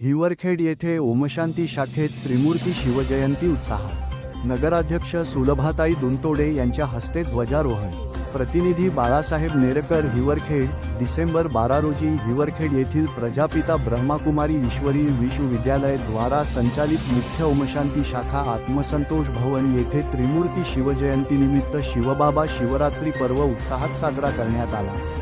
हिवरखेड येथे ओमशांती शाखेत त्रिमूर्ती शिवजयंती उत्साहात। नगराध्यक्ष सुलभाताई दुंतोडे यांच्या हस्ते ध्वजारोहण। प्रतिनिधी बाळासाहेब नेरकर हिवरखेड। डिसेंबर 12 रोजी हिवरखेड येथील प्रजापिता ब्रह्माकुमारी ईश्वरी विश्वविद्यालय द्वारा संचालित मुख्य ओमशांती शाखा आत्मसंतोष भवन येथे त्रिमूर्ती शिवजयंतीनिमित्त शिवबाबा शिवरात्री पर्व उत्साहात साजरा करण्यात आला।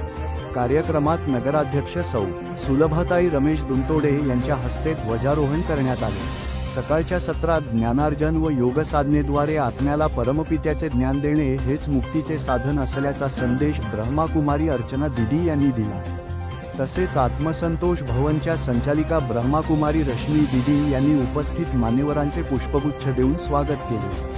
कार्यक्रमात नगराध्यक्ष सौ. सुलभाताई रमेश दुंतोडे यांच्या हस्ते ध्वजारोहण करण्यात आले। सकाळच्या सत्रात ज्ञानार्जन व योगसाधनेद्वारे आत्म्याला परमपित्याचे ज्ञान देणे हेच मुक्तीचे साधन असल्याचा संदेश ब्रह्माकुमारी अर्चना दिदी यांनी दिला। तसेच आत्मसंतोष भवनच्या संचालिका ब्रह्माकुमारी रश्मी दिदी यांनी उपस्थित मान्यवरांचे पुष्पगुच्छ देऊन स्वागत केले।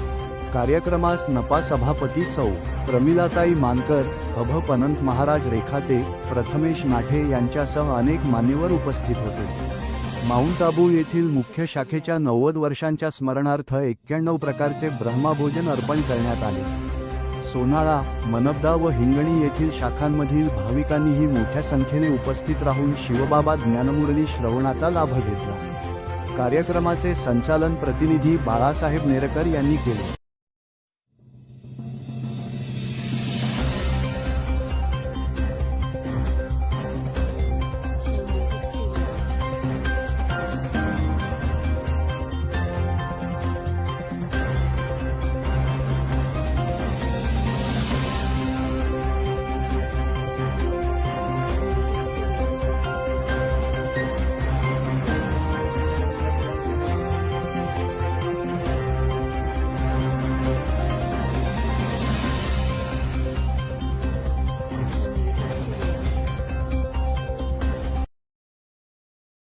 कार्यक्रमास नपा सभापती सौ. प्रमिलाताई मानकर, अभ पनंत महाराज रेखाते, प्रथमेश नाठे यांच्यासह अनेक मान्यवर उपस्थित होते। माउंट आबू येथील मुख्य शाखेच्या 90 वर्षांच्या स्मरणार्थ 91 प्रकारचे ब्रह्मभोजन अर्पण करण्यात आले। सोनाळा, मनपदा व हिंगणी येथील शाखांमधील भाविकांनीही मोठ्या संख्येने उपस्थित राहून शिवबाबा ज्ञानमुरली श्रवणाचा लाभ घेतला। कार्यक्रमाचे संचालन प्रतिनिधी बाळासाहेब नेरकर यांनी केले।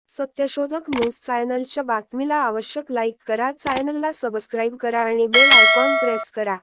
सत्यशोधक न्यूज चॅनलच्या बातमीला आवश्यक लाईक करा, चॅनलला सबस्क्राईब करा आणि बेल आयकॉन प्रेस करा।